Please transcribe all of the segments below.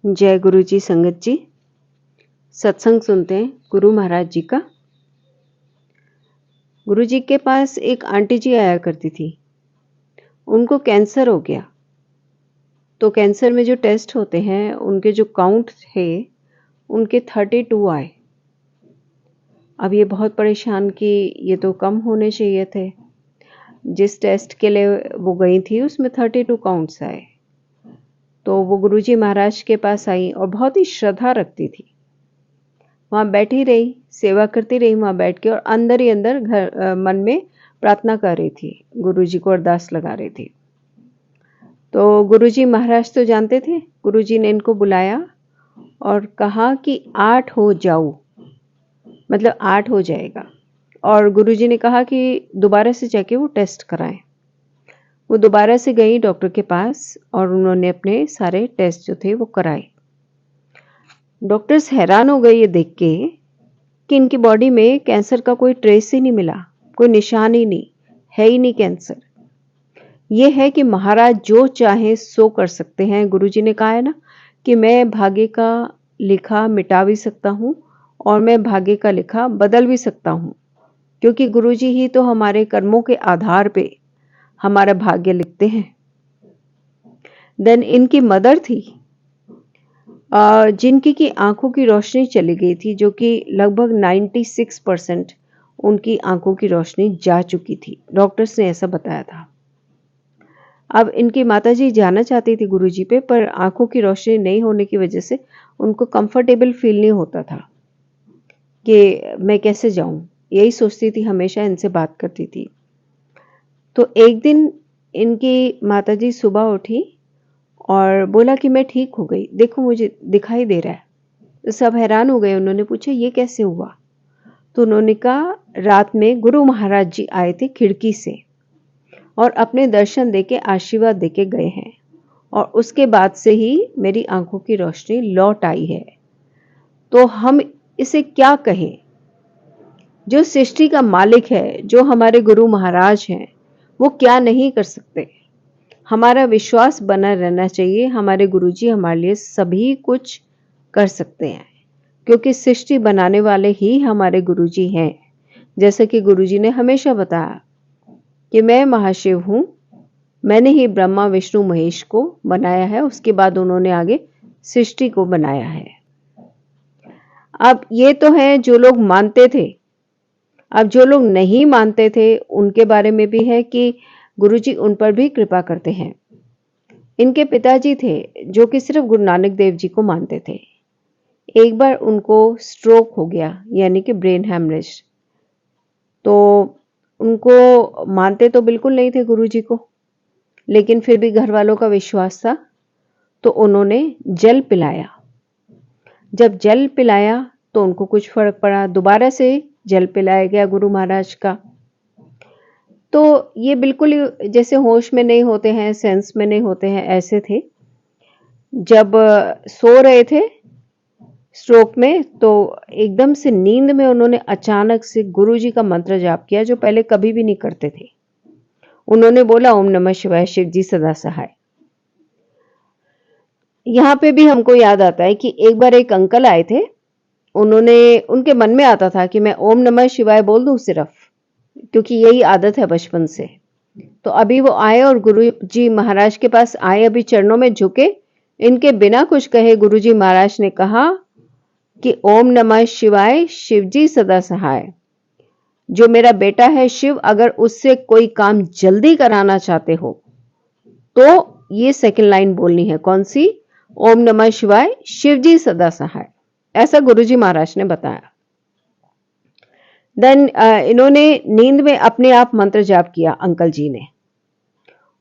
जय गुरु जी संगत जी। सत्संग सुनते हैं गुरु महाराज जी का। गुरु जी के पास एक आंटी जी आया करती थी। उनको कैंसर हो गया, तो कैंसर में जो टेस्ट होते हैं उनके जो काउंट थे उनके 32 आए। अब ये बहुत परेशान कि ये तो कम होने चाहिए थे। जिस टेस्ट के लिए वो गई थी उसमें 32 काउंट्स आए। तो वो गुरुजी महाराज के पास आई और बहुत ही श्रद्धा रखती थी। वहाँ बैठी रही, सेवा करती रही वहाँ बैठ के, और अंदर ही अंदर मन में प्रार्थना कर रही थी, गुरुजी को अरदास लगा रही थी। तो गुरुजी महाराज तो जानते थे। गुरुजी ने इनको बुलाया और कहा कि 8 हो जाओ, मतलब 8 हो जाएगा। और गुरुजी ने कहा कि दोबारा से जाके वो टेस्ट कराएं। वो दोबारा से गई डॉक्टर के पास और उन्होंने अपने सारे टेस्ट जो थे वो कराए। डॉक्टर्स हैरान हो गए ये देख के कि इनकी बॉडी में कैंसर का कोई ट्रेस ही नहीं मिला, कोई निशान ही नहीं, है ही नहीं कैंसर। ये है कि महाराज जो चाहे सो कर सकते हैं। गुरुजी ने कहा है ना कि मैं भाग्य का लिखा मिटा भी सकता हूँ और मैं भाग्य का लिखा बदल भी सकता हूँ, क्योंकि गुरुजी ही तो हमारे कर्मों के आधार पे हमारा भाग्य लिखते हैं। देन इनकी मदर थी जिनकी की आंखों की रोशनी चली गई थी, जो कि लगभग 96% उनकी आंखों की रोशनी जा चुकी थी। डॉक्टर्स ने ऐसा बताया था। अब इनकी माताजी जाना चाहती थी गुरुजी पे, पर आंखों की रोशनी नहीं होने की वजह से उनको कंफर्टेबल फील नहीं होता था कि मैं कैसे जाऊं। यही सोचती थी, हमेशा इनसे बात करती थी। तो एक दिन इनकी माताजी सुबह उठी और बोला कि मैं ठीक हो गई, देखो मुझे दिखाई दे रहा है। तो सब हैरान हो गए। उन्होंने पूछा ये कैसे हुआ? तो उन्होंने कहा रात में गुरु महाराज जी आए थे खिड़की से और अपने दर्शन देके आशीर्वाद देके गए हैं, और उसके बाद से ही मेरी आंखों की रोशनी लौट आई है। तो हम इसे क्या कहें? जो सृष्टि का मालिक है, जो हमारे गुरु महाराज हैं, वो क्या नहीं कर सकते? हमारा विश्वास बना रहना चाहिए। हमारे गुरुजी हमारे लिए सभी कुछ कर सकते हैं, क्योंकि सृष्टि बनाने वाले ही हमारे गुरुजी हैं। जैसे कि गुरुजी ने हमेशा बताया कि मैं महाशिव हूं, मैंने ही ब्रह्मा विष्णु महेश को बनाया है। उसके बाद उन्होंने आगे सृष्टि को बनाया है। अब ये तो है जो लोग मानते थे। अब जो लोग नहीं मानते थे उनके बारे में भी है कि गुरुजी उन पर भी कृपा करते हैं। इनके पिताजी थे जो कि सिर्फ गुरु नानक देव जी को मानते थे। एक बार उनको स्ट्रोक हो गया, यानी कि ब्रेन हैमरेज। तो उनको मानते तो बिल्कुल नहीं थे गुरुजी को, लेकिन फिर भी घर वालों का विश्वास था, तो उन्होंने जल पिलाया। जब जल पिलाया तो उनको कुछ फर्क पड़ा। दोबारा से जल पिलाया गया गुरु महाराज का, तो ये बिल्कुल जैसे होश में नहीं होते हैं, सेंस में नहीं होते हैं, ऐसे थे। जब सो रहे थे स्ट्रोक में, तो एकदम से नींद में उन्होंने अचानक से गुरुजी का मंत्र जाप किया, जो पहले कभी भी नहीं करते थे। उन्होंने बोला ओम नमः शिवाय, शिव जी सदा सहाय। यहाँ पे भी हमको याद आता है कि एक बार एक अंकल आए थे। उनके मन में आता था कि मैं ओम नमः शिवाय बोल दूं सिर्फ, क्योंकि यही आदत है बचपन से। तो अभी वो आए और गुरु जी महाराज के पास आए, अभी चरणों में झुके। इनके बिना कुछ कहे गुरु जी महाराज ने कहा कि ओम नमः शिवाय, शिव जी सदा सहाय। जो मेरा बेटा है शिव, अगर उससे कोई काम जल्दी कराना चाहते हो तो ये सेकंड लाइन बोलनी है। कौन सी? ओम नमः शिवाय, शिव जी सदा सहाय। ऐसा गुरुजी महाराज ने बताया। देन इन्होंने नींद में अपने आप मंत्र जाप किया अंकल जी ने,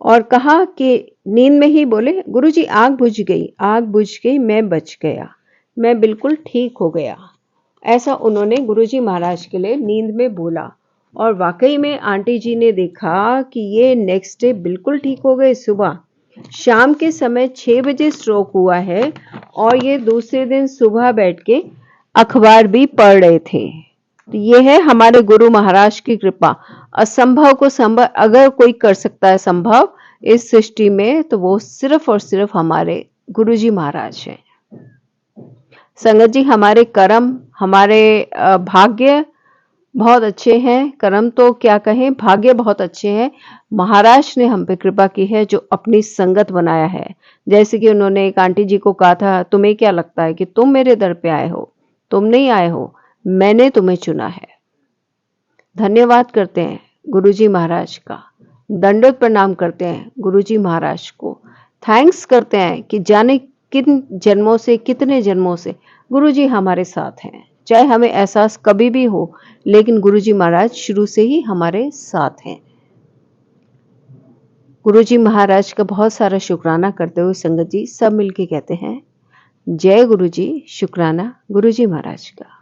और कहा कि नींद में ही बोले गुरुजी आग बुझ गई, आग बुझ गई, मैं बच गया, मैं बिल्कुल ठीक हो गया। ऐसा उन्होंने गुरुजी महाराज के लिए नींद में बोला, और वाकई में आंटी जी ने देखा कि ये नेक्स्ट डे बिल्कुल ठीक हो गए। सुबह शाम के समय 6 बजे स्ट्रोक हुआ है, और ये दूसरे दिन सुबह बैठ के अखबार भी पढ़ रहे थे। तो ये है हमारे गुरु महाराज की कृपा। असंभव को संभव अगर कोई कर सकता है संभव इस सृष्टि में, तो वो सिर्फ और सिर्फ हमारे गुरुजी महाराज हैं। संगत जी, हमारे कर्म, हमारे भाग्य बहुत अच्छे हैं। कर्म तो क्या कहें, भाग्य बहुत अच्छे हैं। महाराज ने हम पे कृपा की है जो अपनी संगत बनाया है। जैसे कि उन्होंने एक आंटी जी को कहा था, तुम्हें क्या लगता है कि तुम मेरे दर पे आए हो? तुम नहीं आए हो, मैंने तुम्हें चुना है। धन्यवाद करते हैं गुरुजी महाराज का, दंडवत प्रणाम करते हैं गुरुजी महाराज को। थैंक्स करते हैं कि जाने किन जन्मों से, कितने जन्मों से गुरुजी हमारे साथ हैं। चाहे हमें एहसास कभी भी हो, लेकिन गुरुजी महाराज शुरू से ही हमारे साथ हैं। गुरुजी महाराज का बहुत सारा शुक्राना करते हुए संगत जी सब मिलके कहते हैं, जय गुरुजी, शुक्राना गुरुजी महाराज का।